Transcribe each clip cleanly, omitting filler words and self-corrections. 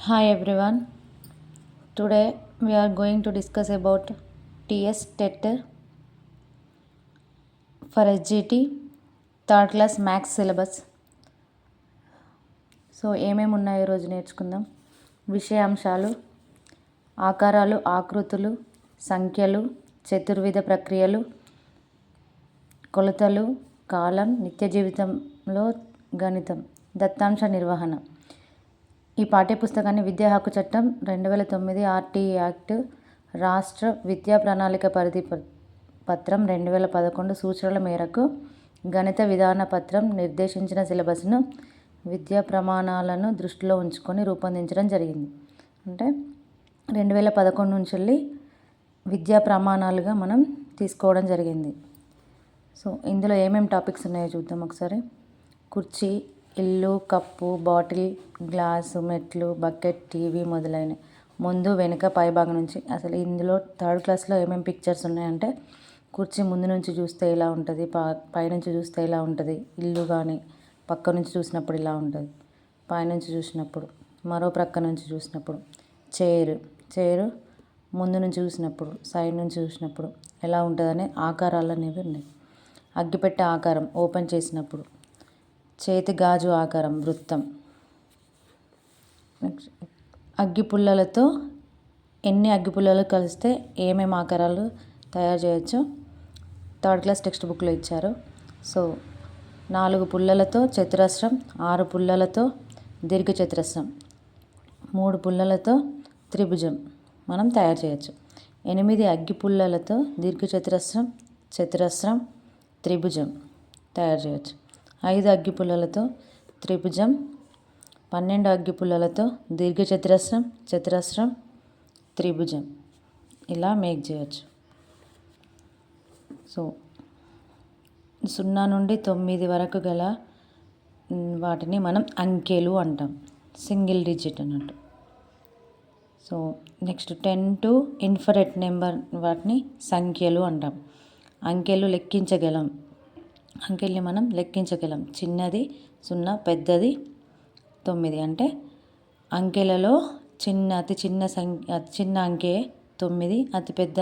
Hi everyone. Today we are going to discuss about TS TET for SGT third class maths syllabus. So ఏమేమి ఉన్నాయో ఈరోజు నేర్చుకుందాం. విషయాంశాలు, ఆకారాలు, ఆకృతులు, సంఖ్యలు, చతుర్విధ ప్రక్రియలు, కొలతలు, కాలం, నిత్య జీవితంలో గణితం, దత్తాంశ నిర్వహణ. ఈ పాఠ్యపుస్తకాన్ని విద్యా హక్కు చట్టం 2009 ఆర్టీ యాక్ట్, రాష్ట్ర విద్యా ప్రణాళిక పరిధి పత్రం 2011 సూచనల మేరకు గణిత విధాన పత్రం నిర్దేశించిన సిలబస్ను విద్యా ప్రమాణాలను దృష్టిలో ఉంచుకొని రూపొందించడం జరిగింది. అంటే 2011 నుంచి వెళ్ళి విద్యా ప్రమాణాలుగా మనం తీసుకోవడం జరిగింది. సో ఇందులో ఏమేమి టాపిక్స్ ఉన్నాయో చూద్దాం ఒకసారి. కుర్చీ, ఇల్లు, కప్పు, బాటిల్, గ్లాసు, మెట్లు, బకెట్, టీవీ మొదలైనవి. ముందు వెనుక పై భాగం నుంచి. అసలు ఇందులో థర్డ్ క్లాస్లో ఏమేమి పిక్చర్స్ ఉన్నాయంటే, కుర్చీ ముందు నుంచి చూస్తే ఇలా ఉంటుంది, పైనుంచి చూస్తే ఇలా ఉంటుంది. ఇల్లు కానీ పక్క నుంచి చూసినప్పుడు ఇలా ఉంటుంది, పైనుంచి చూసినప్పుడు, మరో ప్రక్క నుంచి చూసినప్పుడు. చైరు ముందు నుంచి చూసినప్పుడు, సైడ్ నుంచి చూసినప్పుడు ఎలా ఉంటుందనే ఆకారాలు అనేవి ఉన్నాయి. అగ్గిపెట్టె ఆకారం ఓపెన్ చేసినప్పుడు. చేతి గాజు ఆకారం వృత్తం. అగ్గిపుల్లలతో ఎన్ని అగ్గిపుల్లలు కలిస్తే ఏమేమి ఆకారాలు తయారు చేయొచ్చు థర్డ్ క్లాస్ టెక్స్ట్ బుక్లో ఇచ్చారు. సో 4 పుల్లలతో చతురస్రం, 6 పుల్లలతో దీర్ఘచతురస్రం, 3 పుల్లలతో త్రిభుజం మనం తయారు చేయొచ్చు. 8 అగ్గిపుల్లలతో దీర్ఘచతురస్రం, చతురస్రం, త్రిభుజం తయారు చేయొచ్చు. 5 అగ్గిపుల్లలతో త్రిభుజం, 12 అగ్గిపుల్లలతో దీర్ఘచతురస్రం, చతురస్రం, త్రిభుజం ఇలా మేక్ చేయొచ్చు. సో 0 నుండి 9 వరకు గల వాటిని మనం అంకెలు అంటాం, సింగిల్ డిజిట్ అన్నట్టు. So next 10 to infinite number వాటిని సంఖ్యలు అంటాం. అంకెలు లెక్కించగలం, అంకెల్ని మనం లెక్కించగలం. చిన్నది 0, పెద్దది 9. అంటే అంకెలలో అతి చిన్న అంకె 9, అతి పెద్ద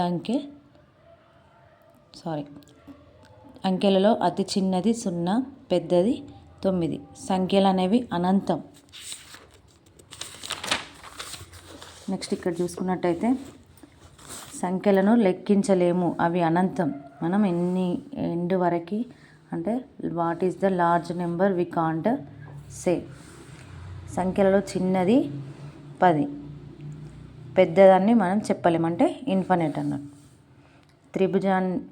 అంకెలలో అతి చిన్నది 0, పెద్దది 9. సంఖ్యలు అనేవి అనంతం. నెక్స్ట్ ఇక్కడ చూసుకున్నట్టయితే సంఖ్యలను లెక్కించలేము, అవి అనంతం. మనం ఎండ్ వరకు అంటే what is the large number we can't say. సంఖ్యలలో చిన్నది 10, పెద్దదాన్ని మనం చెప్పలేము, అంటే ఇన్ఫినిట్ అన్నట్టు.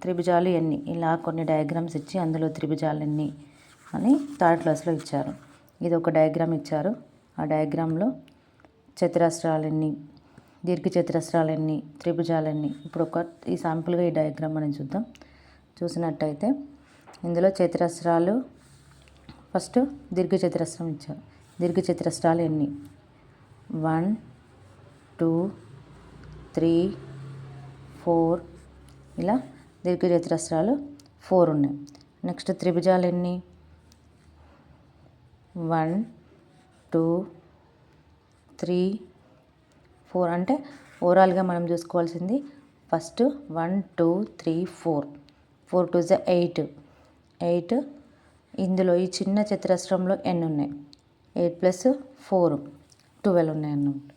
త్రిభుజాలు ఎన్ని, ఇలా కొన్ని డయాగ్రామ్స్ ఇచ్చి అందులో త్రిభుజాలు ఎన్ని అని థర్డ్ క్లాస్లో ఇచ్చారు. ఇది ఒక డయాగ్రామ్ ఇచ్చారు. ఆ డయాగ్రామ్లో చతురస్రాలు ఎన్ని, దీర్ఘచతురస్రాలు ఎన్ని, త్రిభుజాలు ఎన్ని. ఇప్పుడు ఈ శాంపుల్గా ఈ డయాగ్రామ్ మనం చూద్దాం. చూసినట్టయితే ఇందులో చతురస్రాలు, ఫస్ట్ దీర్ఘచతురస్రం ఇచ్చారు. దీర్ఘచతురస్రాలు ఎన్ని, 1 2 3 4 ఇలా దీర్ఘచతురస్రాలు 4 ఉన్నాయి. నెక్స్ట్ త్రిభుజాలు ఎన్ని, 1 2 3 4. అంటే ఓవరాల్గా మనం చూసుకోవాల్సింది ఫస్ట్ 1 2 3 4, 4 2 8, 8. ఇందులో ఈ చిన్న చతురస్రంలో ఎన్ని ఉన్నాయి, 8 + 4 12 ఉన్నాయి అన్నమాట.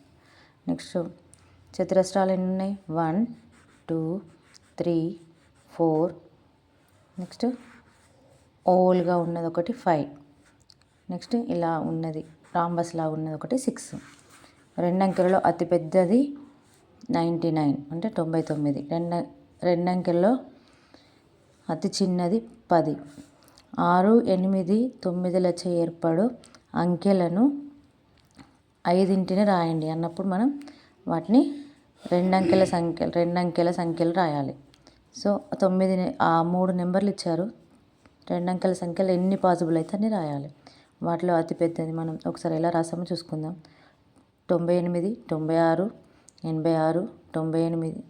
నెక్స్ట్ చతురస్రాలు ఎన్ని ఉన్నాయి, 1 2 3 4. నెక్స్ట్ ఓవల్గా ఉన్నది ఒకటి 5. నెక్స్ట్ ఇలా ఉన్నది రాంబస్లా ఉన్నది ఒకటి 6. 2 అంకెలలో అతి పెద్దది 99 అంటే 99. 2 అంకెల్లో అతి చిన్నది 10. 6 8 9లచే ఏర్పడు అంకెలను 5ని రాయండి అన్నప్పుడు మనం వాటిని 2 అంకెల సంఖ్యలు రాయాలి. సో 9 3 నెంబర్లు ఇచ్చారు. 2 అంకెల సంఖ్యలు ఎన్ని పాసిబుల్ అయితే అన్ని రాయాలి. వాటిలో అతి పెద్దది మనం ఒకసారి ఎలా రాసామో చూసుకుందాం. 98 96 86 98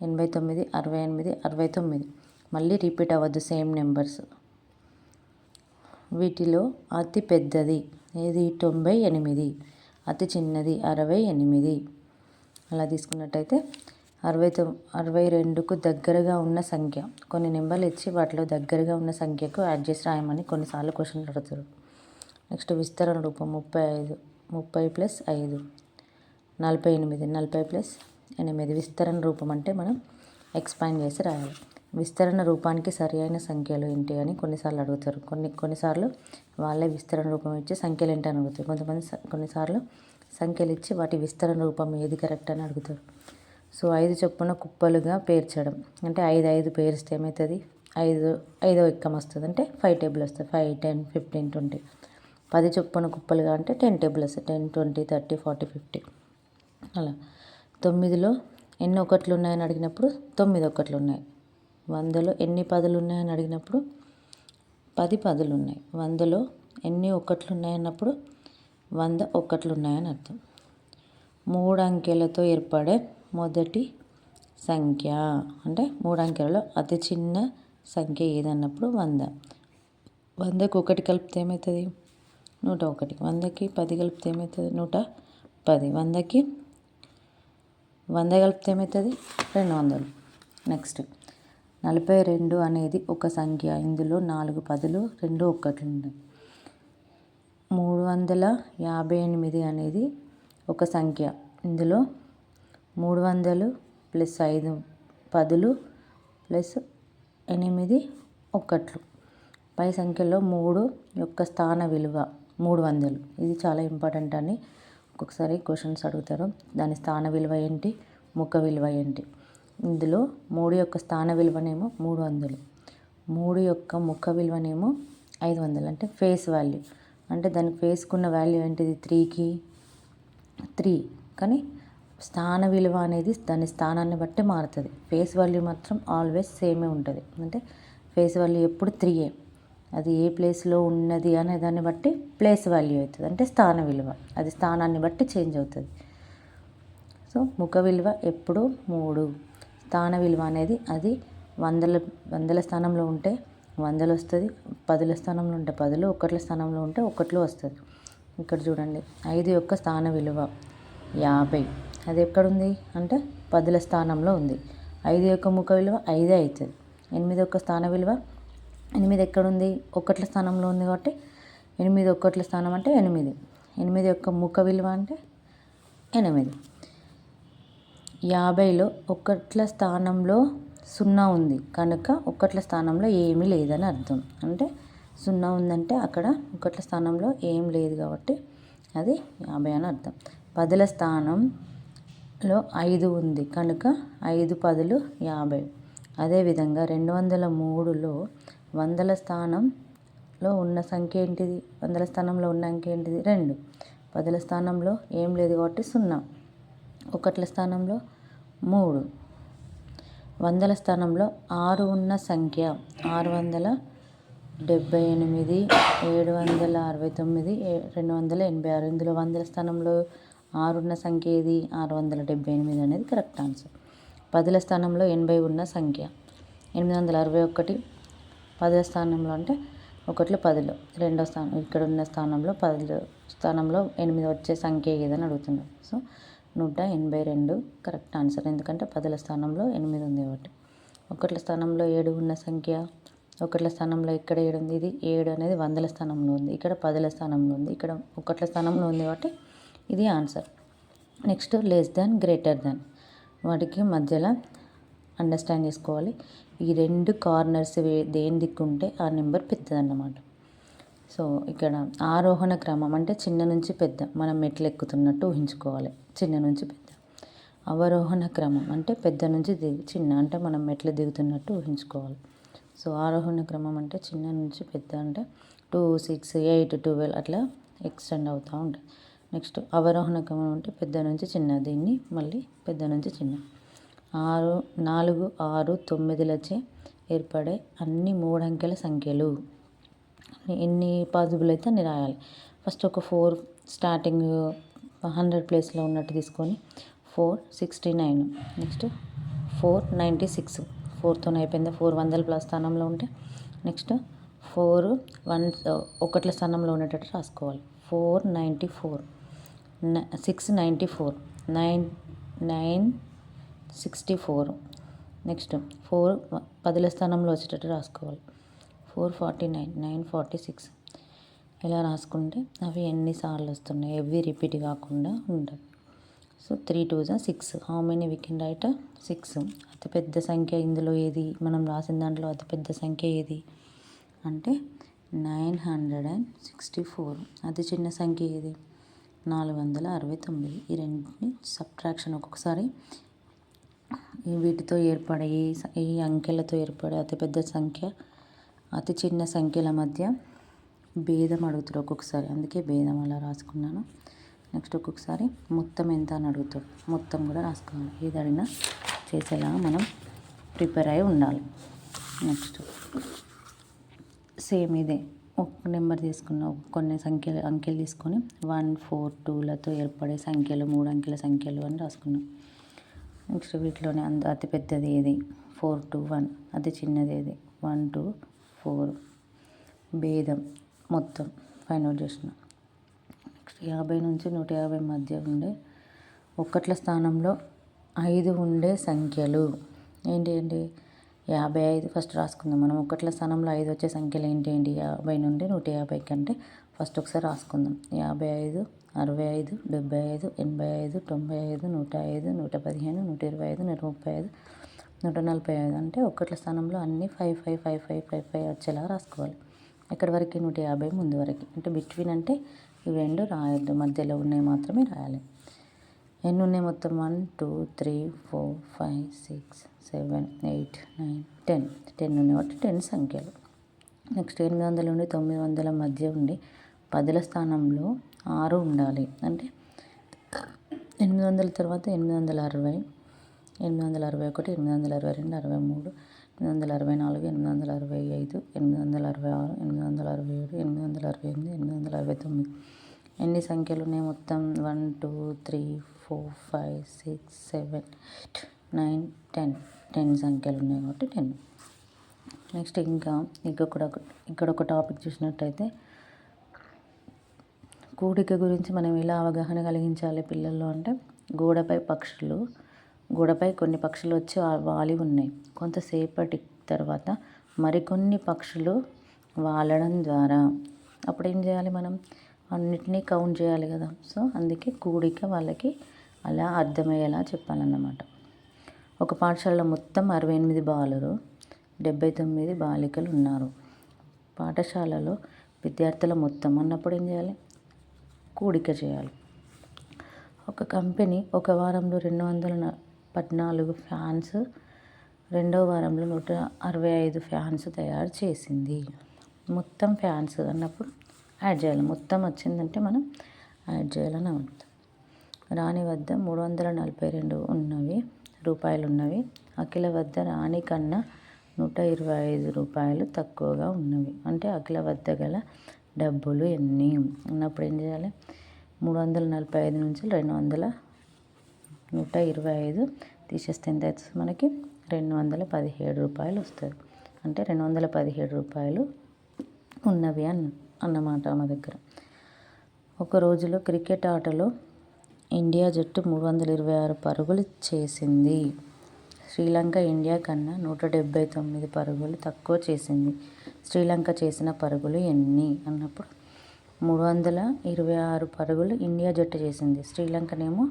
89 68 69. మళ్ళీ రిపీట్ అవ్వద్దు సేమ్ నెంబర్స్. వీటిలో అతి పెద్దది ఏది, 98. అతి చిన్నది 68. అలా తీసుకున్నట్టయితే 62కు దగ్గరగా ఉన్న సంఖ్య కొన్ని నెంబర్లు ఇచ్చి వాటిలో దగ్గరగా ఉన్న సంఖ్యకు యాడ్ చేసి రాయమని కొన్నిసార్లు క్వశ్చన్లు అడుగుతారు. నెక్స్ట్ విస్తరణ రూపం 35 30 ప్లస్ 5 48 40 ప్లస్ 8. విస్తరణ రూపం అంటే మనం ఎక్స్పాండ్ చేసి రాయాలి. విస్తరణ రూపానికి సరి అయిన సంఖ్యలు ఏంటి అని కొన్నిసార్లు అడుగుతారు. కొన్నిసార్లు వాళ్ళే విస్తరణ రూపం ఇచ్చి సంఖ్యలు ఏంటి అని అడుగుతారు. కొన్నిసార్లు సంఖ్యలు ఇచ్చి వాటి విస్తరణ రూపం ఏది కరెక్ట్ అని అడుగుతారు. సో 5 చొప్పున కుప్పలుగా పేర్చడం అంటే 5 పేరిస్తే ఏమవుతుంది, 5వ ఎక్కం వస్తుంది అంటే 5 టేబుల్ వస్తుంది. 5 10 15 20. 10 చొప్పున కుప్పలుగా అంటే 10 టేబుల్ వస్తుంది. 10 20 30 40 50 అలా. 9లో ఎన్ని ఒకట్లు ఉన్నాయని అడిగినప్పుడు 9 ఒకట్లు ఉన్నాయి. 100లో ఎన్ని పదులు ఉన్నాయని అడిగినప్పుడు 10 పదులు ఉన్నాయి. 100లో ఎన్ని ఒకట్లు ఉన్నాయన్నప్పుడు 100 ఒకట్లు ఉన్నాయని అర్థం. 3 అంకెలతో ఏర్పడే మొదటి సంఖ్య అంటే 3 అంకెలలో అతి చిన్న సంఖ్య ఏదన్నప్పుడు 100. 100కు 1 కలిపితే ఏమవుతుంది, 101. 100కి 10 కలిపితే ఏమవుతుంది, 110. 100కి 100 కలిపితే ఏమవుతుంది, 200. నెక్స్ట్ 42 అనేది ఒక సంఖ్య. ఇందులో 4 పదులు 2 ఒకట్లు ఉన్నాయి. 358 అనేది ఒక సంఖ్య. ఇందులో 300 ప్లస్ 5 పదులు ప్లస్ 8 ఒకట్లు. పై సంఖ్యలో 3 యొక్క స్థాన విలువ 300. ఇది చాలా ఇంపార్టెంట్ అని ఒక్కొక్కసారి క్వశ్చన్స్ అడుగుతారు. దాని స్థాన విలువ ఏంటి, ముఖ విలువ ఏంటి. ఇందులో 3 యొక్క స్థాన విలువనేమో 300, 3 యొక్క ముఖ విలువనేమో 500. అంటే ఫేస్ వాల్యూ అంటే దానికి ఫేస్కున్న వాల్యూ ఏంటిది 3కి 3. కానీ స్థాన విలువ అనేది దాని స్థానాన్ని బట్టి మారుతుంది. ఫేస్ వాల్యూ మాత్రం ఆల్వేస్ సేమే ఉంటుంది. అంటే ఫేస్ వాల్యూ ఎప్పుడు 3. అది ఏ ప్లేస్లో ఉన్నది అనే దాన్ని బట్టి ప్లేస్ వాల్యూ అవుతుంది. అంటే స్థాన విలువ అది స్థానాన్ని బట్టి చేంజ్ అవుతుంది. సో ముఖ విలువ ఎప్పుడు 3. స్థాన విలువ అనేది అది వందల స్థానంలో ఉంటే 100 వస్తుంది, 10ల స్థానంలో ఉంటే 10, ఒకట్ల స్థానంలో ఉంటే ఒకట్లు వస్తుంది. ఇక్కడ చూడండి 5 యొక్క స్థాన విలువ 50. అది ఎక్కడుంది అంటే 10ల స్థానంలో ఉంది. 5 యొక్క ముఖ విలువ 5 అవుతుంది. 8 యొక్క స్థాన విలువ 8 ఎక్కడుంది, ఒకట్ల స్థానంలో ఉంది కాబట్టి 8 ఒకట్ల స్థానం అంటే 8. 8 యొక్క ముఖ విలువ అంటే 8. 50లో ఒకట్ల స్థానంలో 0 ఉంది కనుక ఒకట్ల స్థానంలో ఏమీ లేదని అర్థం. అంటే 0 ఉందంటే అక్కడ ఒకట్ల స్థానంలో ఏం లేదు కాబట్టి అది 50 అని అర్థం. 10ల స్థానంలో 5 ఉంది కనుక 5 పదులు 50. అదేవిధంగా 203లో 100ల స్థానంలో ఉన్న సంఖ్య ఏంటిది, 100ల స్థానంలో ఉన్న అంకె ఏంటిది 2. 10ల స్థానంలో ఏం లేదు కాబట్టి 0. ఒకట్ల స్థానంలో 3. 100ల స్థానంలో 6 ఉన్న సంఖ్య 678, 769, 286. ఇందులో 100ల స్థానంలో 6 ఉన్న సంఖ్య ఏది, 678 అనేది కరెక్ట్ ఆన్సర్. 10ల స్థానంలో 80 ఉన్న సంఖ్య 861. 10ల స్థానంలో అంటే ఒకట్లో 10లో రెండో స్థానం ఇక్కడ ఉన్న స్థానంలో 10 స్థానంలో 8 వచ్చే సంఖ్య ఏదని అడుగుతున్నారు. So 182 correct answer. ఎందుకంటే 10ల స్థానంలో 8 ఉంది కాబట్టి. ఒకట్ల స్థానంలో 7 ఉన్న సంఖ్య, ఒకట్ల స్థానంలో ఇక్కడ 7 ఉంది. ఇది 7 అనేది 100ల స్థానంలో ఉంది, ఇక్కడ 10ల స్థానంలో ఉంది, ఇక్కడ ఒకట్ల స్థానంలో ఉంది కాబట్టి ఇది answer. Next less than greater than వాటికి మధ్యలో అండర్స్టాండ్ చేసుకోవాలి. ఈ 2 కార్నర్స్ దేని దిక్కుంటే ఆ నెంబర్ పెద్దదన్నమాట. సో ఇక్కడ ఆరోహణ క్రమం అంటే చిన్న నుంచి పెద్ద, మనం మెట్లు ఎక్కుతున్నట్టు ఊహించుకోవాలి, చిన్న నుంచి పెద్ద. అవరోహణ క్రమం అంటే పెద్ద నుంచి చిన్న అంటే మనం మెట్లు దిగుతున్నట్టు ఊహించుకోవాలి. సో ఆరోహణ క్రమం అంటే చిన్న నుంచి పెద్ద అంటే 2 6 8 12 అట్లా ఎక్స్టెండ్ అవుతూ ఉంటుంది. నెక్స్ట్ అవరోహణ క్రమం అంటే పెద్ద నుంచి చిన్న, దీన్ని మళ్ళీ పెద్ద నుంచి చిన్న. 4 6 9లచే ఏర్పడే అన్ని 3 అంకెల సంఖ్యలు. ఎన్ని పాసిబుల్ అయితే అన్ని రాయాలి. ఫస్ట్ ఒక 4 స్టార్టింగ్ 100 ప్లేస్లో ఉన్నట్టు తీసుకొని 469, నెక్స్ట్ 496, 4తో అయిపోయింది. 4 100ల స్థానంలో ఉంటే నెక్స్ట్ 4 ఒకట్ల స్థానంలో ఉండేటట్టు రాసుకోవాలి. 494, 694, 964. నెక్స్ట్ 4 పదుల స్థానంలో వచ్చేటట్టు రాసుకోవాలి. 449, 946 ఇలా రాసుకుంటే అవి ఎన్నిసార్లు వస్తున్నాయి ఎవ్రీ రిపీట్ కాకుండా ఉంటాయి. So 3 2s 6. How many we can write 6. అతిపెద్ద సంఖ్య ఇందులో ఏది, మనం రాసిన దాంట్లో అతిపెద్ద సంఖ్య ఏది అంటే 964. అతి చిన్న సంఖ్య ఏది 469. ఈ రెండింటిని సబ్ట్రాక్షన్ ఒక్కొక్కసారి వీటితో ఏర్పడే ఈ అంకెలతో ఏర్పడే అతిపెద్ద సంఖ్య అతి చిన్న సంఖ్యల మధ్య భేదం అడుగుతారు ఒక్కొక్కసారి, అందుకే భేదం అలా రాసుకున్నాను. నెక్స్ట్ ఒక్కొక్కసారి మొత్తం ఎంత అని అడుగుతాడు, మొత్తం కూడా రాసుకోవాలి. ఏది అడిగినా చేసేలా మనం ప్రిపేర్ అయి ఉండాలి. నెక్స్ట్ సేమ్ ఇదే ఒక నెంబర్ తీసుకున్నాం, కొన్ని అంకెలు తీసుకొని 1 4 2లతో ఏర్పడే సంఖ్యలు 3 అంకెల సంఖ్యలు అని రాసుకున్నాం. నెక్స్ట్ వీటిలోనే అతి పెద్దది ఏది 4 2 1, అతి చిన్నది ఏది 1 2 4. భేదం మొత్తం ఫైండ్ అవుట్ చేసిన. నెక్స్ట్ 50 నుంచి 150 మధ్య ఉండే ఒక్కట్ల స్థానంలో 5 ఉండే సంఖ్యలు ఏంటి 55 ఫస్ట్ రాసుకుందాం. మనం ఒక్కట్ల స్థానంలో 5 వచ్చే సంఖ్యలు ఏంటి 50 నుండి 150 కంటే ఫస్ట్ ఒకసారి రాసుకుందాం. 55, 65, 75, 85, 95, 105, 115, 125, 135, 145 అంటే ఒక్కట్ల స్థానంలో అన్నీ 5 5 5 5 5 5 వచ్చేలా రాసుకోవాలి. ఎక్కడి వరకు 150 ముందు వరకు, అంటే బిట్వీన్ అంటే ఇవి రెండు రాయొద్దు, మధ్యలో ఉన్నాయి మాత్రమే రాయాలి. ఎన్ని ఉన్నాయి మొత్తం 1 2 3 4 5 6 7 8 9 10 ఉన్నాయి కాబట్టి 10 సంఖ్యలు. నెక్స్ట్ 800 నుండి 900 మధ్య ఉండి పదుల స్థానంలో 6 ఉండాలి. అంటే 800 తర్వాత 860, 861, 862, 63, 864, 865, 866, 867, 868, 869 ఎన్ని సంఖ్యలు ఉన్నాయి మొత్తం 1 2 3 4 5 6 7 8 9 10 సంఖ్యలు ఉన్నాయి కాబట్టి 10. నెక్స్ట్ ఇంకా ఇక్కడ ఒక టాపిక్ చూసినట్టయితే కూడిక గురించి మనం ఎలా అవగాహన కలిగించాలి పిల్లల్లో అంటే గోడపై కొన్ని పక్షులు వచ్చి వాలి ఉన్నాయి. కొంతసేపటి తర్వాత మరికొన్ని పక్షులు వాలడం ద్వారా అప్పుడు ఏం చేయాలి, మనం అన్నిటినీ కౌంట్ చేయాలి కదా. సో అందుకే కూడిక వాళ్ళకి అలా అర్థమయ్యేలా చెప్పాలన్నమాట. ఒక పాఠశాలలో మొత్తం 68 బాలురు 79 బాలికలు ఉన్నారు. పాఠశాలలో విద్యార్థుల మొత్తం అన్నప్పుడు ఏం చేయాలి, కూడిక చేయాలి. ఒక కంపెనీ ఒక వారంలో 214 ఫ్యాన్స్, రెండో వారంలో 165 ఫ్యాన్స్ తయారు చేసింది. మొత్తం ఫ్యాన్స్ అన్నప్పుడు యాడ్ చేయాలి. మొత్తం వచ్చిందంటే మనం యాడ్ చేయాలని అర్థం. రాణి వద్ద 342 రూపాయలు ఉన్నవి. అఖిల వద్ద రాణి కన్నా 125 రూపాయలు తక్కువగా ఉన్నవి. అంటే అఖిల వద్ద గల డబ్బులు ఎన్ని అన్నప్పుడు ఏం చేయాలి, 345 నుంచి 125 తీసేస్తే ఎంత అవుతుంది మనకి 217 రూపాయలు వస్తుంది. అంటే 217 రూపాయలు ఉన్నవి అన్నమాట మా దగ్గర. ఒక రోజులో క్రికెట్ ఆటలో ఇండియా జట్టు 326 పరుగులు చేసింది. శ్రీలంక ఇండియా కన్నా 179 పరుగులు తక్కువ చేసింది. శ్రీలంక చేసిన పరుగులు ఎన్ని అన్నప్పుడు 326 పరుగులు ఇండియా జట్టు చేసింది. శ్రీలంకనేమో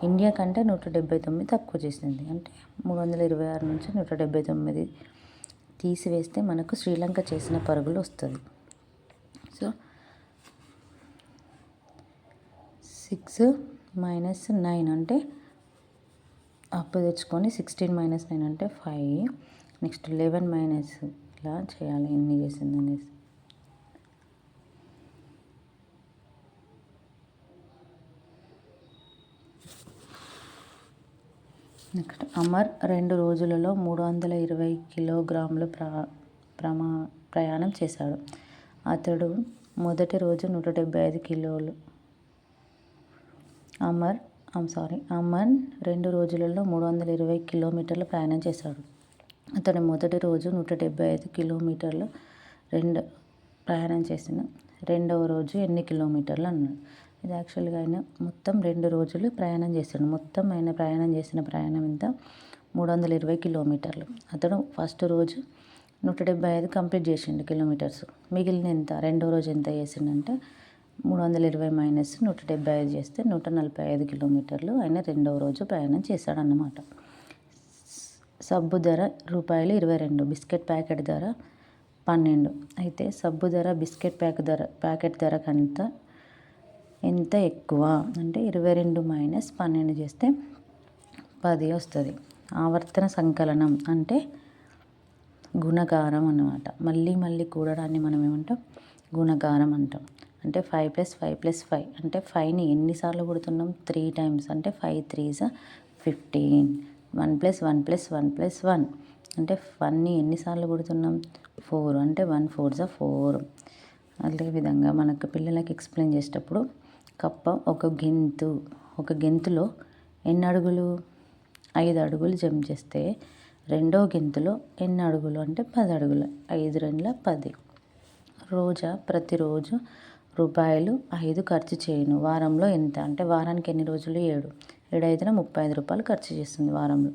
ఇండియా కంటే 179 తక్కువ చేసింది. అంటే 326 నుంచి 179 తీసివేస్తే మనకు శ్రీలంక చేసిన పరుగులు వస్తుంది. సో 6 - 9 అంటే అప్పు తెచ్చుకొని 16 - 9 అంటే 5. నెక్స్ట్ 11 - ఇలా చేయాలి ఎన్ని చేసింది అనేసి. నెక్స్ట్ అమర్ 2 రోజులలో 320 కిలోగ్రాములు ప్రయాణం చేశాడు. అతడు మొదటి రోజు 175 కిలోలు. అమర్ 2 రోజులలో 320 కిలోమీటర్లు ప్రయాణం చేశాడు. అతడు మొదటి రోజు 175 కిలోమీటర్లు ప్రయాణం చేసిన రెండవ రోజు ఎన్ని కిలోమీటర్లు అన్నాడు. ఇది యాక్చువల్గా ఆయన మొత్తం 2 రోజులు ప్రయాణం చేశాడు. మొత్తం ఆయన ప్రయాణం చేసిన ప్రయాణం ఎంత 320 కిలోమీటర్లు. అతను ఫస్ట్ రోజు 175 కంప్లీట్ చేసిండు కిలోమీటర్స్. మిగిలిన ఎంత రెండో రోజు ఎంత చేసిండంటే 320 మైనస్ 175 చేస్తే 145 కిలోమీటర్లు ఆయన రెండవ రోజు ప్రయాణం చేశాడన్నమాట. సబ్బు ధర ₹22, బిస్కెట్ ప్యాకెట్ ధర 12. అయితే సబ్బు ధర బిస్కెట్ ప్యాకెట్ ధర కంటే ఎంత ఎక్కువ అంటే 22 మైనస్ 12 చేస్తే 10 వస్తుంది. ఆవర్తన సంకలనం అంటే గుణకారం అన్నమాట. మళ్ళీ మళ్ళీ కూడడాన్ని మనం ఏమంటాం గుణకారం అంటాం. అంటే 5 + 5 + 5 అంటే 5ని ఎన్నిసార్లు కూడుతున్నాం 3 టైమ్స్ అంటే 5 3s 15. 1 + 1 + 1 + 1 అంటే 1ని ఎన్నిసార్లు కూడుతున్నాం 4 అంటే 1 4s 4. అదేవిధంగా మనకు పిల్లలకి ఎక్స్ప్లెయిన్ చేసేటప్పుడు కప్ప ఒక గెంతులో ఎన్ని అడుగులు 5 అడుగులు జంప్ చేస్తే రెండో గెంతులో ఎన్ని అడుగులు అంటే 10 అడుగులు. 5 2 10. రోజా ప్రతిరోజు ₹5 ఖర్చు చేయను. వారంలో ఎంత అంటే వారానికి ఎన్ని రోజులు 7. 7 5న ₹35 ఖర్చు చేస్తుంది వారంలో.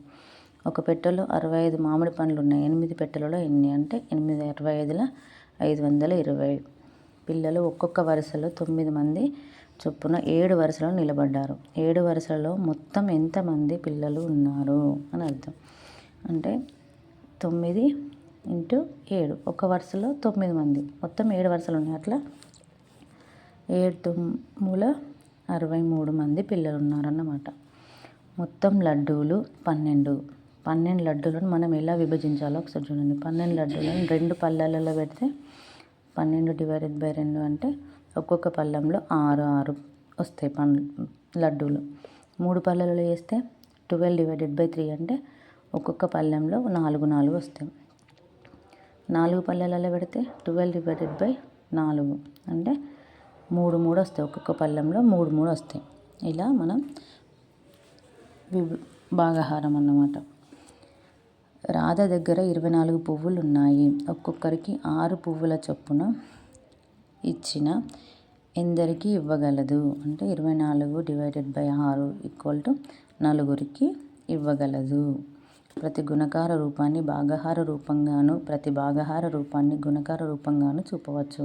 ఒక పెట్టెలో 65 మామిడి పండ్లు ఉన్నాయి. 8 పెట్టెలలో ఎన్ని అంటే 8 65ల 520. పిల్లలు ఒక్కొక్క వరుసలో 9 మంది చొప్పున 7 వరుసలో నిలబడ్డారు. 7 వరుసలలో మొత్తం ఎంతమంది పిల్లలు ఉన్నారు అని అర్థం. అంటే 9 × 7 ఒక వరుసలో 9 మంది మొత్తం 7 వరుసలు ఉన్నాయి. అట్లా 7 9 63 మంది పిల్లలు ఉన్నారన్నమాట. మొత్తం లడ్డూలు 12. 12 లడ్డూలను మనం ఎలా విభజించాలో ఒకసారి చూడండి. 12 లడ్డూలను 2 పళ్ళలలో పెడితే 12 / 2 అంటే ఒక్కొక్క పళ్ళెంలో 6 6 వస్తాయి లడ్డూలు. 3 పళ్ళలలో వేస్తే 12 / 3 అంటే ఒక్కొక్క పళ్ళెంలో 4 4 వస్తాయి. 4 పళ్ళలలో పెడితే 12 / 4 అంటే 3 3 వస్తాయి. ఒక్కొక్క పళ్ళెంలో 3 3 వస్తాయి. ఇలా మనం భాగాహారం అన్నమాట. రాధ దగ్గర 24 పువ్వులు ఉన్నాయి. ఒక్కొక్కరికి 6 పువ్వుల చొప్పున ఇచ్చిన ఎందరికి ఇవ్వగలదు అంటే 24 / 6 = 4కి ఇవ్వగలదు. ప్రతి గుణకార రూపాన్ని భాగాహార రూపంగాను ప్రతి భాగాహార రూపాన్ని గుణకార రూపంగాను చూపవచ్చు.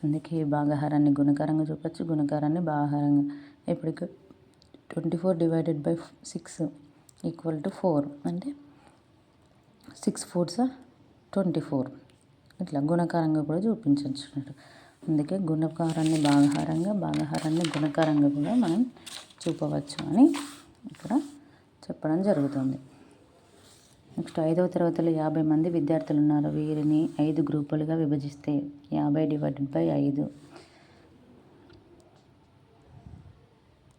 అందుకే భాగాహారాన్ని గుణకారంగా చూపవచ్చు, గుణకారాన్ని భాగాహారంగా. ఇప్పుడు 24 / 6 = 4 అంటే 6 4s 24. ఇట్లా గుణకారంగా కూడా చూపించవచ్చు అన్నట్టు. అందుకే గుణకారాన్ని భాగాహారంగా భాగాహారాన్ని గుణకారంగా కూడా మనం చూపవచ్చు అని ఇక్కడ చెప్పడం జరుగుతుంది. నెక్స్ట్ 5వ తరగతిలో 50 మంది విద్యార్థులు ఉన్నారు. వీరిని 5 గ్రూపులుగా విభజిస్తే 50 / 5